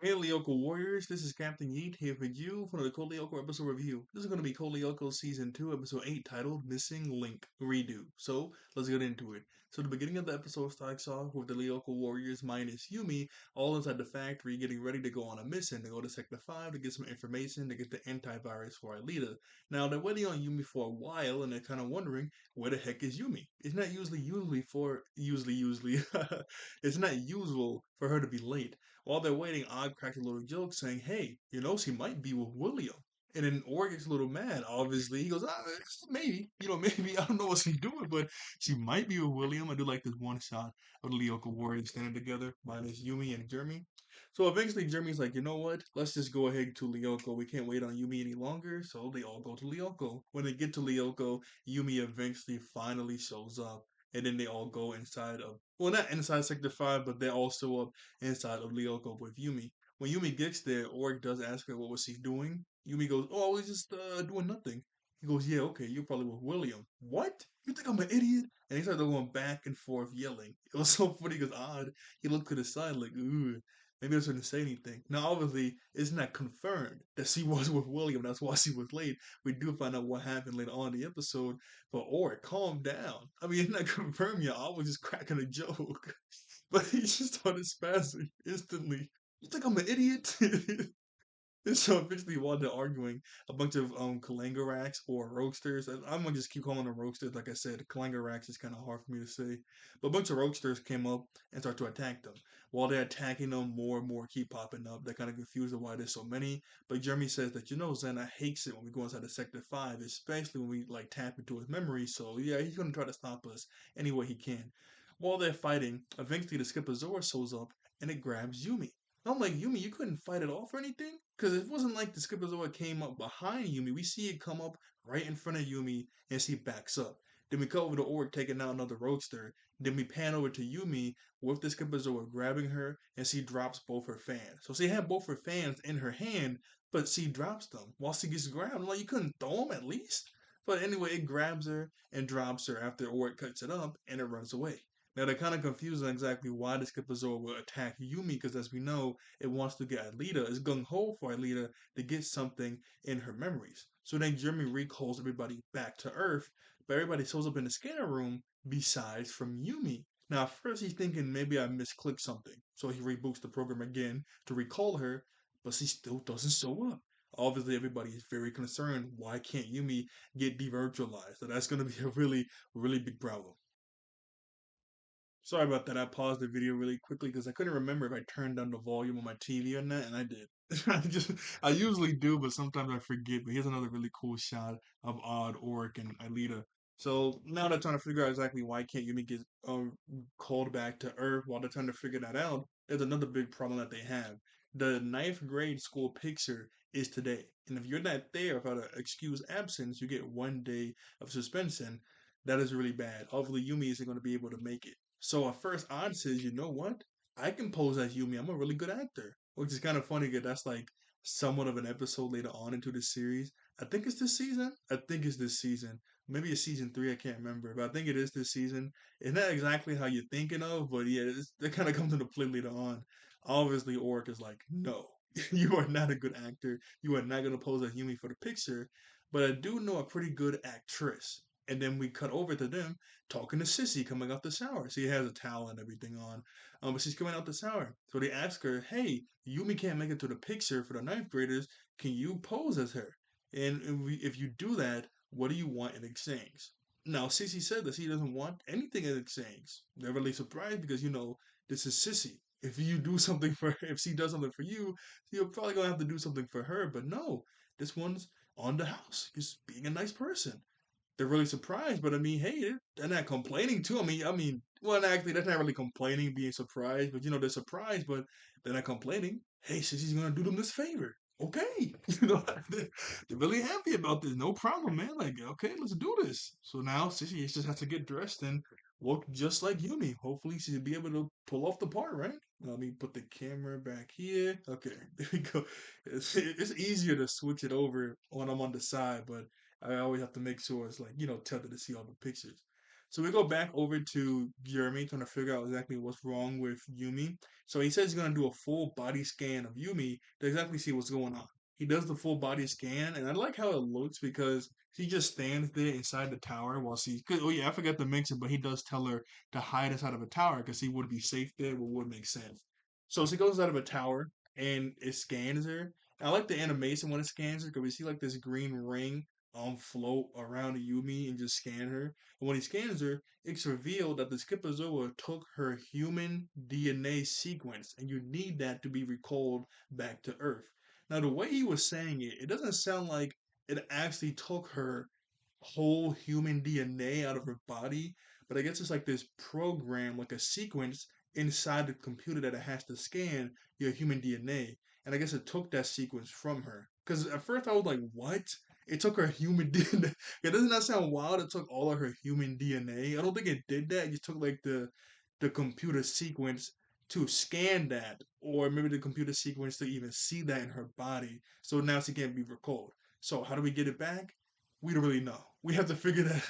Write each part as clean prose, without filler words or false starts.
Hey Lyoko Warriors, this is Captain Yeet here for you for the CodeLyoko episode review. This is going to be CodeLyoko Season 2, Episode 8, titled Missing Link Redo. So, let's get into it. So, the beginning of the episode starts off with the Lyoko Warriors minus Yumi all inside the factory getting ready to go on a mission to go to Sector 5 to get some information to get the antivirus for Alita. Now, they're waiting on Yumi for a while and they're kind of wondering, where the heck is Yumi? It's not usually, it's not usual for her to be late. While they're waiting, Odd cracks a little joke saying, hey, she might be with William. And then Orr gets a little mad, obviously. He goes, maybe, maybe, I don't know what she's doing, but she might be with William. I do like this one shot of the Lyoko Warriors standing together, minus Yumi and Jeremy. So eventually, Jeremy's like, you know what? Let's just go ahead to Lyoko. We can't wait on Yumi any longer. So they all go to Lyoko. When they get to Lyoko, Yumi eventually finally shows up. And then they all go inside of, well, not inside Sector 5, but they're also up inside of Lyoko with Yumi. When Yumi gets there, Org does ask her what was she doing. Yumi goes, "Oh, I was just doing nothing." He goes, "Yeah, okay, you're probably with William." What? You think I'm an idiot? And he started going back and forth yelling. It was so funny because Odd, he looked to the side like, ooh, maybe I shouldn't say anything. Now, obviously, it's not confirmed that she was with William. That's why she was late. We do find out what happened later on in the episode. But Org, calm down. I mean, it's not confirmed yet. I was just cracking a joke. But he just started spazzing instantly. You think I'm an idiot? And so eventually, while they're arguing, a bunch of Kalangaraks or Roadsters, and I'm gonna just keep calling them Roadsters. Like I said, Kalangaraks is kind of hard for me to say. But a bunch of Roadsters came up and started to attack them. While they're attacking them, more and more keep popping up. They're kind of confused of why there's so many. But Jeremy says that Xena hates it when we go inside the Sector 5, especially when we like tap into his memory. So yeah, he's gonna try to stop us any way he can. While they're fighting, eventually the Skipazora shows up and it grabs Yumi. I'm like, Yumi, you couldn't fight it off or anything? Because it wasn't like the Skipperzoa came up behind Yumi. We see it come up right in front of Yumi and she backs up. Then we cut over to Orc taking out another roadster. Then we pan over to Yumi with the Skipperzoa grabbing her and she drops both her fans. So she had both her fans in her hand, but she drops them while she gets grabbed. I'm like, you couldn't throw them at least? But anyway, it grabs her and drops her after Orc cuts it up and it runs away. Now they're kind of confused on exactly why the Skipperzoa will attack Yumi, because as we know, it wants to get Alita. It's gung ho for Alita to get something in her memories. So then Jeremy recalls everybody back to Earth, but everybody shows up in the scanner room besides from Yumi. Now, at first he's thinking maybe I misclicked something, so he reboots the program again to recall her, but she still doesn't show up. Obviously, everybody is very concerned. Why can't Yumi get devirtualized? So that's going to be a really, really big problem. Sorry about that. I paused the video really quickly because I couldn't remember if I turned down the volume on my TV or not, and I did. I usually do, but sometimes I forget. But here's another really cool shot of Odd, Oric, and Alita. So now they're trying to figure out exactly why can't Yumi get called back to Earth. While they're trying to figure that out, there's another big problem that they have. The ninth grade school picture is today, and if you're not there without an excuse absence, you get 1 day of suspension. That is really bad. Hopefully, Yumi isn't going to be able to make it. So at first, Odd says, you know what? I can pose as Yumi. I'm a really good actor. Which is kind of funny because that's like somewhat of an episode later on into the series. I think it's this season. I think it's this season. Maybe it's season 3. I can't remember. But I think it is this season. It's not exactly how you're thinking of, but yeah, it kind of comes into play later on. Obviously, Oric is like, no, you are not a good actor. You are not going to pose as Yumi for the picture. But I do know a pretty good actress. And then we cut over to them talking to Sissy coming out the shower. She has a towel and everything on, but she's coming out the shower. So they ask her, "Hey, Yumi can't make it to the picture for the ninth graders. Can you pose as her? And if you do that, what do you want in exchange?" Now, Sissy said that she doesn't want anything in exchange. They're really surprised because this is Sissy. If you do something for her, if she does something for you, you're probably gonna have to do something for her. But no, this one's on the house, just being a nice person. They're really surprised, but I mean, hey, they're not complaining too. Well, actually, that's not really complaining, being surprised, but they're surprised, but they're not complaining. Hey, Sissy's gonna do them this favor. Okay, they're really happy about this. No problem, man. Like, okay, let's do this. So now Sissy just has to get dressed and look just like Yumi. Hopefully, she'll be able to pull off the part, right? Let me put the camera back here. Okay, there we go. It's easier to switch it over when I'm on the side, but I always have to make sure it's like, tethered to see all the pictures. So we go back over to Jeremy trying to figure out exactly what's wrong with Yumi. So he says he's gonna do a full body scan of Yumi to exactly see what's going on. He does the full body scan, and I like how it looks because he just stands there inside the tower while she. Oh yeah, I forgot to mention, but he does tell her to hide inside of a tower because he would be safe there, but would make sense. So she goes out of a tower and it scans her. I like the animation when it scans her because we see like this green ring float around Yumi and just scan her. And when he scans her, it's revealed that the Schizozoa took her human DNA sequence, and you need that to be recalled back to Earth. Now, the way he was saying it, it doesn't sound like it actually took her whole human DNA out of her body, but I guess it's like this program, like a sequence inside the computer that it has to scan your human DNA. And I guess it took that sequence from her. Because at first I was like, what? It took her human DNA. It doesn't that sound wild? It took all of her human DNA. I don't think it did that. It just took like the computer sequence to scan that, or maybe the computer sequence to even see that in her body. So now she can't be recalled. So how do we get it back? We don't really know. We have to figure that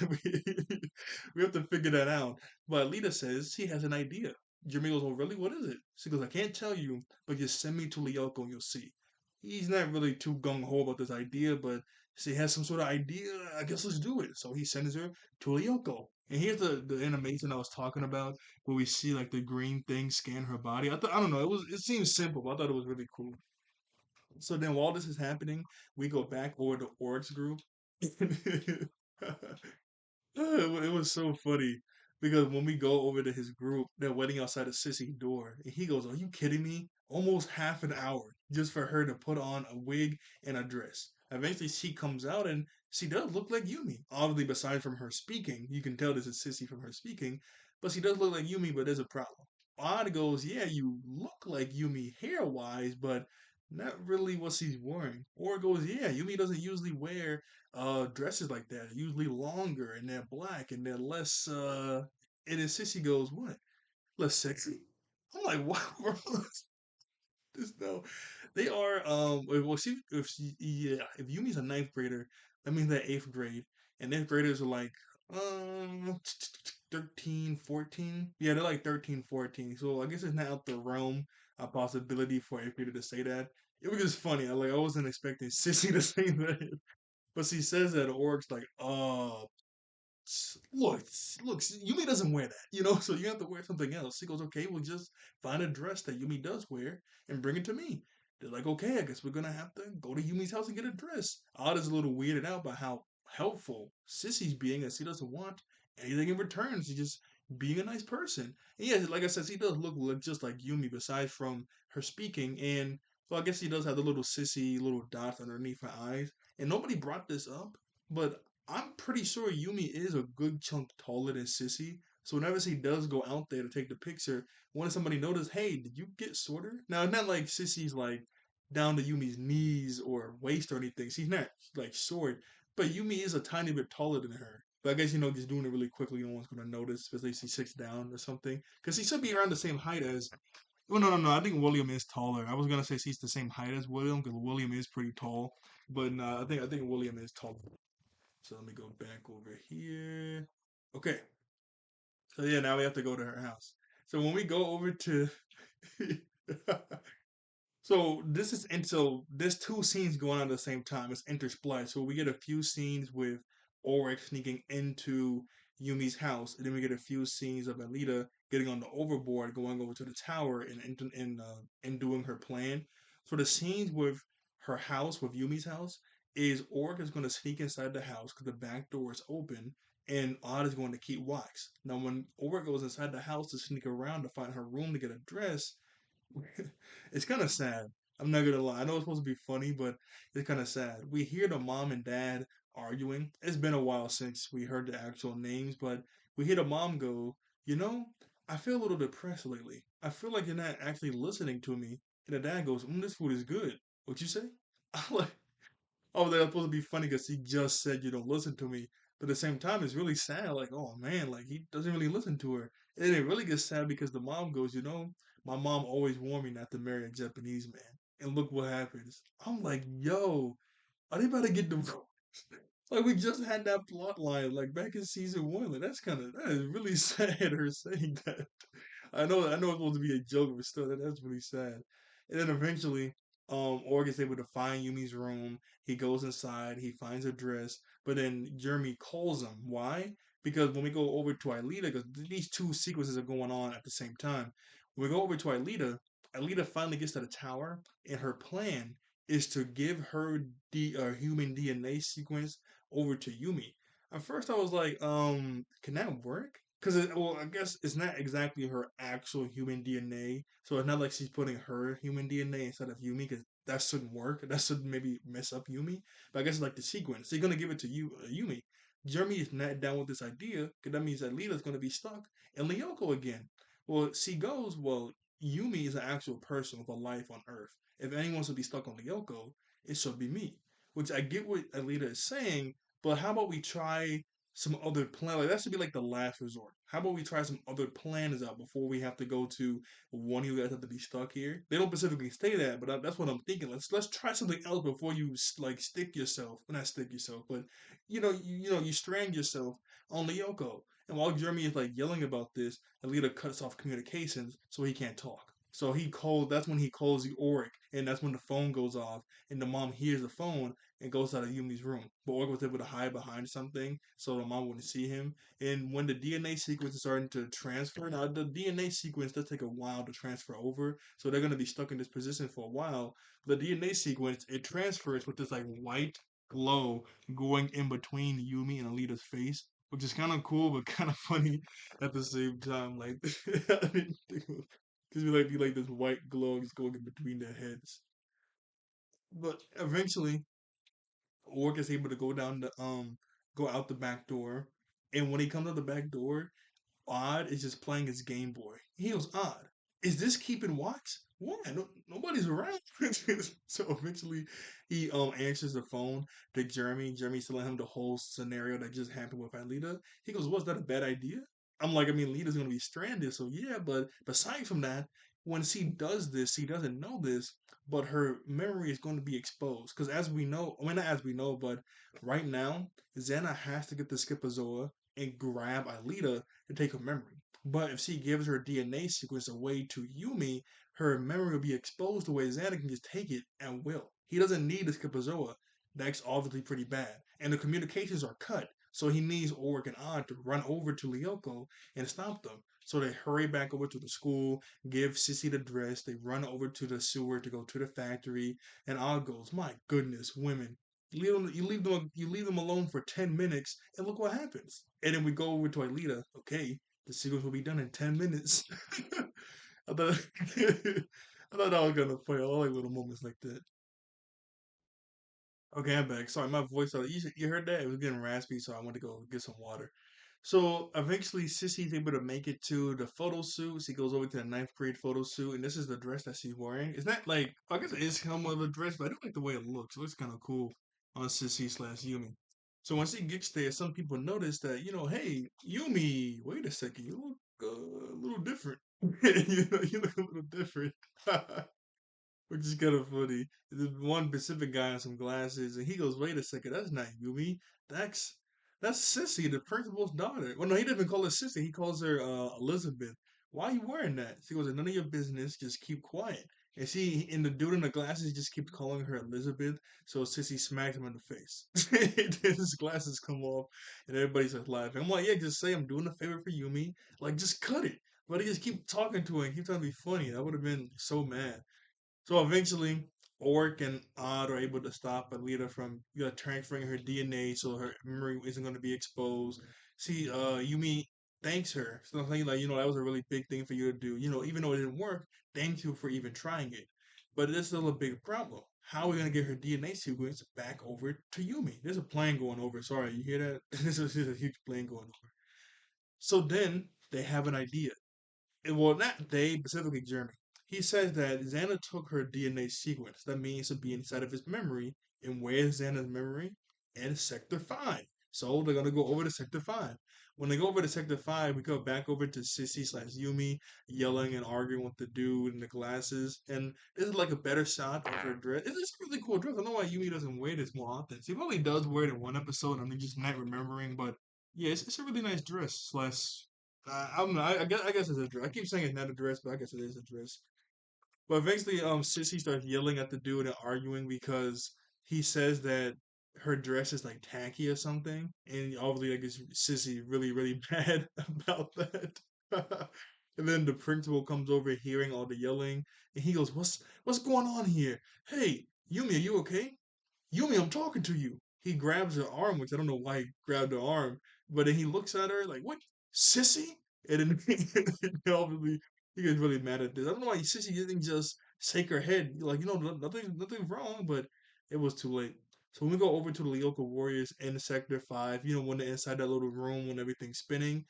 we have to figure that out. But Lita says she has an idea. Jimmy goes, "Oh, really? What is it?" She goes, "I can't tell you, but just send me to Lyoko and you'll see." He's not really too gung ho about this idea, but she has some sort of idea. I guess let's do it. So he sends her to Lyoko. And here's the animation I was talking about, where we see like the green thing scan her body. I don't know. It seems simple, but I thought it was really cool. So then while this is happening, we go back over to Oric's group. It was so funny because when we go over to his group, they're waiting outside a sissy door, and he goes, "Are you kidding me? Almost half an hour just for her to put on a wig and a dress." Eventually, she comes out and she does look like Yumi. Obviously, besides from her speaking, you can tell this is Sissy from her speaking, but she does look like Yumi. But there's a problem. Odd goes, "Yeah, you look like Yumi hair wise, but not really what she's wearing." Or goes, "Yeah, Yumi doesn't usually wear dresses like that are usually longer and they're black and they're less and then Sissy goes, "What? Less sexy?" I'm like, "What, bro?" This no. They are well if Yumi's a ninth grader, that means they're eighth grade. And eighth graders are like 13, 14. Yeah, they're like 13, 14. So I guess it's not out the realm a possibility for eighth grader to say that. It was just funny. I wasn't expecting Sissy to say that. But she says that Orc's like, look, look, Yumi doesn't wear that, so you have to wear something else. She goes, okay, well, just find a dress that Yumi does wear and bring it to me. They're like, okay, I guess we're gonna have to go to Yumi's house and get a dress. Odd is a little weirded out by how helpful Sissy's being, as she doesn't want anything in return. She's just being a nice person. And yeah, like I said, she does look just like Yumi, besides from her speaking. And so I guess she does have the little sissy little dots underneath her eyes. And nobody brought this up, but I'm pretty sure Yumi is a good chunk taller than Sissy. So whenever she does go out there to take the picture, when somebody notices, hey, did you get shorter? Now it's not like Sissy's like down to Yumi's knees or waist or anything. She's not like short, but Yumi is a tiny bit taller than her. But I guess just doing it really quickly, no one's gonna notice, especially if she sits down or something. Because she should be around the same height as. Well, no, no, no. I think William is taller. I was gonna say she's the same height as William because William is pretty tall. But no, I think William is taller. So let me go back over here. Okay. So yeah, now we have to go to her house. So when we go over to So this is and so there's two scenes going on at the same time. It's interspliced. So we get a few scenes with Ulrich sneaking into Yumi's house, and then we get a few scenes of Alita getting on the overboard, going over to the tower, and doing her plan. So the scenes with her house, with Yumi's house, is Ulrich is going to sneak inside the house because the back door is open, and Odd is going to keep watch. Now, when Ulrich goes inside the house to sneak around to find her room to get a dress, it's kind of sad. I'm not gonna lie. I know it's supposed to be funny, but it's kind of sad. We hear the mom and dad arguing. It's been a while since we heard the actual names, but we hear the mom go, I feel a little depressed lately. I feel like you're not actually listening to me. And the dad goes, this food is good. What you say? I'm like, oh, that's supposed to be funny because he just said you don't listen to me. But at the same time, it's really sad. Like, oh man, like he doesn't really listen to her. And it really gets sad because the mom goes, my mom always warned me not to marry a Japanese man. And look what happens. I'm like, yo, are they about to get divorced? Like we just had that plot line like back in season one. Like that is really sad her saying that. I know it's supposed to be a joke, but still, that's really sad. And then eventually, Org is able to find Yumi's room. He goes inside. He finds a dress, but then Jeremy calls him. Why? Because when we go over to Aelita, because these two sequences are going on at the same time. When we go over to Aelita, Aelita finally gets to the tower, and her plan is to give her human DNA sequence over to Yumi. At first, I was like, can that work? Because well, I guess it's not exactly her actual human DNA, so it's not like she's putting her human DNA instead of Yumi, because that shouldn't work. That should maybe mess up Yumi. But I guess it's like the sequence. They're gonna give it to Yumi. Jeremy is not down with this idea, because that means that Lita's gonna be stuck in Lyoko again. Well, she goes, well, Yumi is an actual person with a life on Earth. If anyone's to be stuck on Lyoko, it should be me. Which I get what Alita is saying, but how about we try some other plan? Like that should be like the last resort. How about we try some other plans out before we have to go to one of you guys have to be stuck here? They don't specifically say that, but that's what I'm thinking. Let's try something else before you like stick yourself, well, not stick yourself, but you strand yourself on Lyoko. And while Jeremy is like yelling about this, Alita cuts off communications so he can't talk. So he calls. That's when he calls the Oric, and that's when the phone goes off, and the mom hears the phone, and goes out of Yumi's room. But Org was able to hide behind something so the mom wouldn't see him. And when the DNA sequence is starting to transfer, now the DNA sequence does take a while to transfer over, so they're going to be stuck in this position for a while. The DNA sequence it transfers with this like white glow going in between Yumi and Alita's face, which is kind of cool but kind of funny at the same time. Like I didn't think because be like this white glow is going in between their heads. But eventually, Orc is able to go out the back door, and when he comes out the back door, Odd is just playing his Game Boy. He goes, Odd, is this keeping watch? Why? No, nobody's around. So eventually, he answers the phone to Jeremy. Jeremy's telling him the whole scenario that just happened with Alita. He goes, was that a bad idea? I'm like, I mean, Lita's gonna be stranded, so yeah. But besides from that, when she does this, she doesn't know this, but her memory is going to be exposed. Because as we know, I mean, not as we know, but right now, Xana has to get the Skipazoa and grab Alita to take her memory. But if she gives her DNA sequence away to Yumi, her memory will be exposed the way Xana can just take it and will. He doesn't need the Skipazoa. That's obviously pretty bad. And the communications are cut. So he needs Oric and Odd to run over to Lyoko and stop them. So they hurry back over to the school, give Sissy the dress, they run over to the sewer to go to the factory, and Odd goes, my goodness, women. You leave them alone for 10 minutes, and look what happens. And then we go over to Alita. Okay, the sequence will be done in 10 minutes. I thought I thought that was gonna play all like little moments like that. Okay, I'm back. Sorry, my voice. You heard that? It was getting raspy, so I went to go get some water. So eventually, Sissy's able to make it to the photo shoot. She goes over to the ninth grade photo shoot, and this is the dress that she's wearing. It's not like I guess it is somewhat of a dress, but I do like the way it looks. It looks kind of cool on Sissy slash Yumi. So when she gets there, some people notice that hey, Yumi, wait a second, you look a little different. You look a little different. Which is kind of funny. There's one Pacific guy in some glasses, and he goes, "Wait a second, that's not Yumi. That's that's Sissy, the principal's daughter." Well, no, he doesn't even call her Sissy. He calls her Elizabeth. Why are you wearing that? She goes, "None of your business. Just keep quiet." And the dude in the glasses just keeps calling her Elizabeth. So Sissy smacks him in the face. Then his glasses come off, and everybody's like laughing. I'm like, "Yeah, just say I'm doing a favor for Yumi. Like, just cut it." But he just keep talking to her and keep trying to be funny. I would have been so mad. So eventually, Orc and Odd are able to stop Alita from transferring her DNA so her memory isn't going to be exposed. See, Yumi thanks her. So I'm saying, like, that was a really big thing for you to do. Even though it didn't work, thank you for even trying it. But it is still a big problem. How are we going to get her DNA sequence back over to Yumi? There's a plane going over. Sorry, you hear that? There's a huge plane going over. So then they have an idea. Well, not they, specifically Jeremy. He says that Xana took her DNA sequence. That means to be inside of his memory. And where's Xana's memory? In Sector 5. So they're gonna go over to Sector 5. When they go over to Sector 5, we go back over to Sissy slash Yumi yelling and arguing with the dude in the glasses. And this is like a better shot of her dress. It's a really cool dress. I don't know why Yumi doesn't wear this more often. She probably does wear it in one episode. I'm just not remembering, but yeah, it's a really nice dress. Slash, I guess it's a dress. I keep saying it's not a dress, but I guess it is a dress. But eventually, Sissy starts yelling at the dude and arguing because he says that her dress is like tacky or something, and obviously, I guess Sissy really, really mad about that. And then the principal comes over, hearing all the yelling, and he goes, "What's going on here? Hey, Yumi, are you okay? Yumi, I'm talking to you." He grabs her arm, which I don't know why he grabbed her arm, but then he looks at her like, "What, sissy?" And then obviously he gets really mad at this. I don't know why sissy didn't just shake her head, like, nothing's wrong, but it was too late. So when we go over to the Lyoko Warriors in Sector 5, when they're inside that little room when everything's spinning,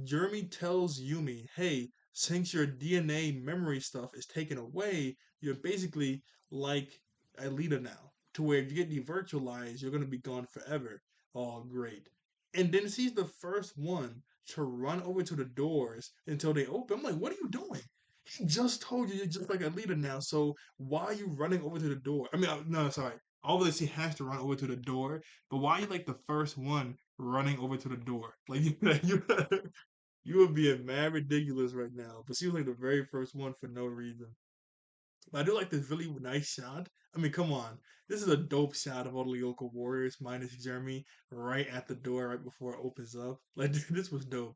Jeremy tells Yumi, "Hey, since your DNA memory stuff is taken away, you're basically like Alita now, to where if you get devirtualized, you're gonna be gone forever." Oh, great! And then she's the first one to run over to the doors until they open. I'm like, what are you doing? He just told you you're just like Alita now, so why are you running over to the door? I mean, no, sorry. Obviously, he has to run over to the door, but why are you like the first one running over to the door? Like you would be mad ridiculous right now. But she was like the very first one for no reason. But I do like this really nice shot. I mean, come on. This is a dope shot of all the Lyoko Warriors minus Jeremy right at the door right before it opens up. Like this was dope.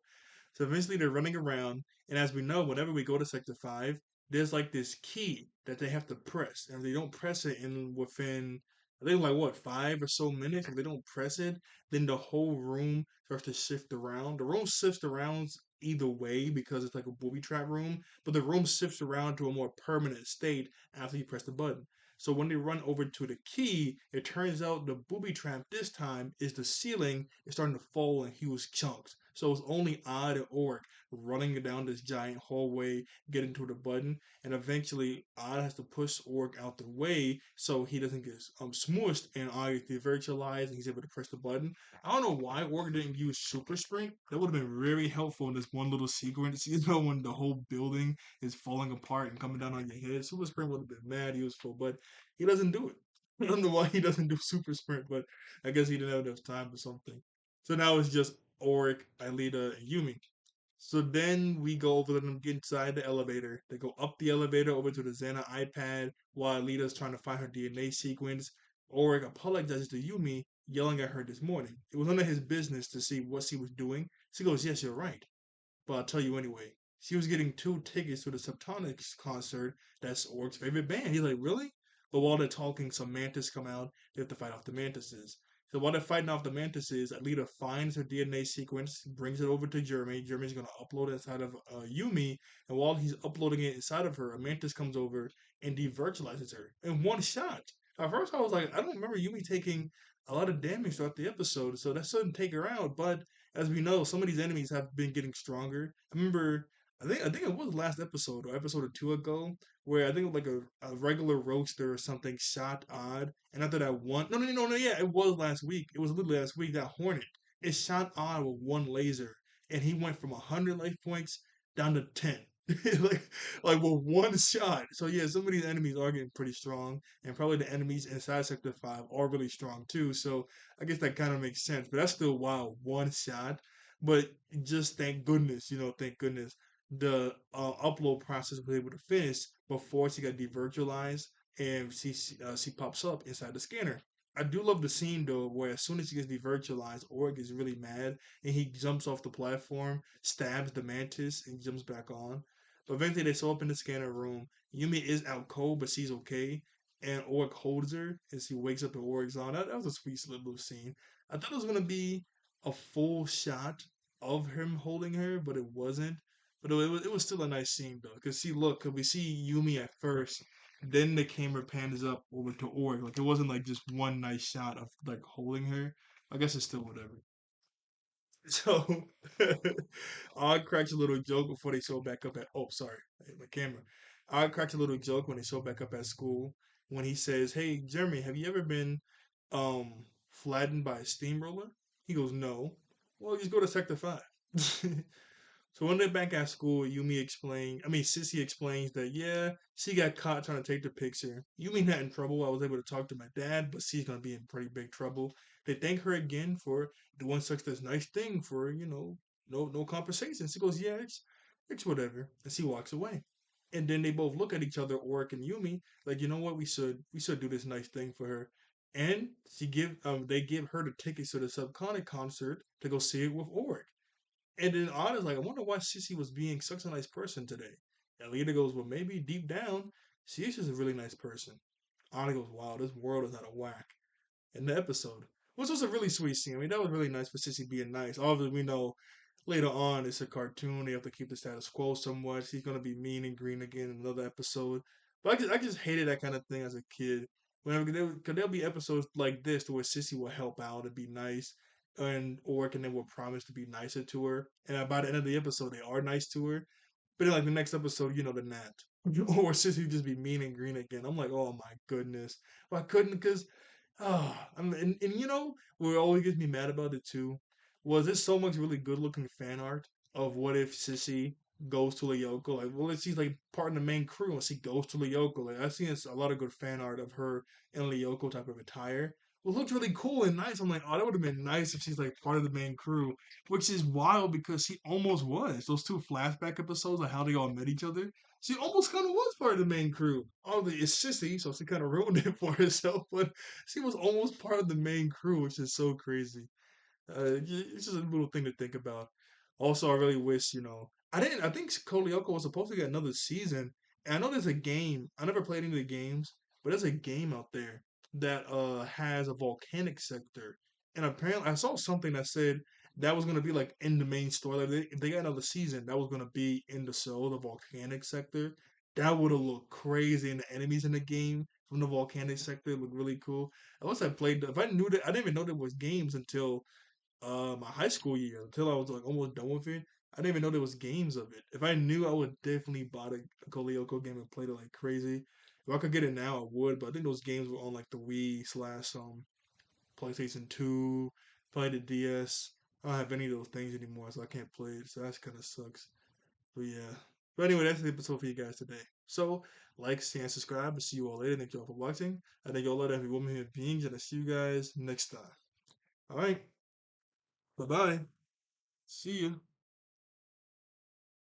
So eventually they're running around, and as we know, whenever we go to Sector 5, there's like this key that they have to press. And if they don't press it in within, I think like what, 5 or so minutes, if they don't press it, then the whole room starts to shift around. The room shifts around either way because it's like a booby trap room, but the room shifts around to a more permanent state after you press the button. So when they run over to the key, it turns out the booby trap this time is the ceiling is starting to fall in huge chunks. So it's only Odd and Oric running down this giant hallway, getting to the button, and eventually Odd has to push Oric out the way so he doesn't get smooshed, and Odd gets devirtualized and he's able to press the button. I don't know why Oric didn't use Super Sprint. That would have been very helpful in this one little sequence, when the whole building is falling apart and coming down on your head. Super Sprint would have been mad useful, but he doesn't do it. I don't know why he doesn't do Super Sprint, but I guess he didn't have enough time or something. So now it's just Oric, Alita, and Yumi. So then we go over to them get inside the elevator. They go up the elevator over to the Xana iPad while Alita's trying to find her DNA sequence. Oric apologizes to Yumi, yelling at her this morning. It was none of his business to see what she was doing. She goes, "Yes, you're right, but I'll tell you anyway." She was getting 2 tickets to the Subtonics concert. That's Orc's favorite band. He's like, "Really?" But while they're talking, some mantis come out. They have to fight off the mantises. So while they're fighting off the mantises, Alita finds her DNA sequence, brings it over to Jeremy. Jeremy's going to upload it inside of Yumi. And while he's uploading it inside of her, a mantis comes over and devirtualizes her in one shot. At first, I was like, I don't remember Yumi taking a lot of damage throughout the episode, so that shouldn't take her out. But as we know, some of these enemies have been getting stronger. I remember, I think it was last episode or episode or two ago, where I think like a regular roaster or something shot Odd, and after that one, no, yeah, it was last week. It was literally last week. That Hornet, it shot Odd with one laser, and he went from 100 life points down to 10. like like with one shot. So yeah, some of these enemies are getting pretty strong, and probably the enemies inside Sector 5 are really strong too. So I guess that kind of makes sense. But that's still wild, one shot. But just thank goodness, the upload process was able to finish before she got devirtualized and she pops up inside the scanner. I do love the scene though, where as soon as she gets devirtualized, Org is really mad and he jumps off the platform, stabs the mantis, and jumps back on. But eventually they show up in the scanner room. Yumi is out cold, but she's okay. And Org holds her as she wakes up and Org's on. That was a sweet little scene. I thought it was gonna be a full shot of him holding her, but it wasn't. But it was still a nice scene though, because cause we see Yumi at first, then the camera pans up over to Org. Like it wasn't like just one nice shot of like holding her. I guess it's still whatever. So I cracked a little joke before they show back up at. Oh, sorry, I hit my camera. I cracked a little joke when they show back up at school when he says, "Hey, Jeremy, have you ever been um flattened by a steamroller?" He goes, no. Well, just go to Sector 5. So when they're back at school, Sissy explains that, yeah, she got caught trying to take the picture. Yumi not in trouble. I was able to talk to my dad, but she's going to be in pretty big trouble. They thank her again for doing such this nice thing for, no compensation. She goes, yeah, it's whatever. And she walks away. And then they both look at each other, Oric and Yumi, like, you know what, we should do this nice thing for her. And they give her the tickets to the Subconic concert to go see it with Oric. And then Anna's like, I wonder why Sissy was being such a nice person today. And Lita goes, well, maybe deep down, she's just a really nice person. Anna goes, wow, this world is out of whack. In the episode, which was a really sweet scene. I mean, that was really nice for Sissy being nice. Obviously, we know later on it's a cartoon. They have to keep the status quo somewhat. She's gonna be mean and green again in another episode. But I just hated that kind of thing as a kid. Whenever there'll be episodes like this to where Sissy will help out and be nice, and Oric and then will promise to be nicer to her. And by the end of the episode, they are nice to her. But then, like the next episode, they're not. Or Sissy just be mean and green again. I'm like, oh my goodness. Well, I couldn't because and what always gets me mad about it too was there's so much really good looking fan art of what if Sissy goes to Lyoko. Like, well, if she's like part of the main crew and she goes to Lyoko. Like, I've seen a lot of good fan art of her in Lyoko type of attire. Well, it looked really cool and nice. I'm like, oh, that would have been nice if she's like part of the main crew, which is wild because she almost was. Those two flashback episodes, like how they all met each other, she almost kind of was part of the main crew. Obviously, it's Sissy, so she kind of ruined it for herself, but she was almost part of the main crew, which is so crazy. It's just a little thing to think about. Also, I really wish, I didn't. I think CodeLyoko was supposed to get another season, and I know there's a game. I never played any of the games, but there's a game out there that has a volcanic sector, and apparently I saw something that said that was gonna be like in the main story. Like if they got another season, that was gonna be in the show, the volcanic sector. That would have looked crazy, and the enemies in the game from the volcanic sector look really cool. I once I played, if I knew that, I didn't even know there was games until my high school year until I was like almost done with it. I didn't even know there was games of it. If I knew, I would definitely bought a CodeLyoko game and played it like crazy. If I could get it now, I would. But I think those games were on like the Wii slash PlayStation 2, probably the DS. I don't have any of those things anymore, so I can't play it. So that kind of sucks. But yeah. But anyway, that's the episode for you guys today. So, like, share, and subscribe. And see you all later. Thank you all for watching. I thank you all, every woman, human beings, and I see you guys next time. All right. Bye bye. See you.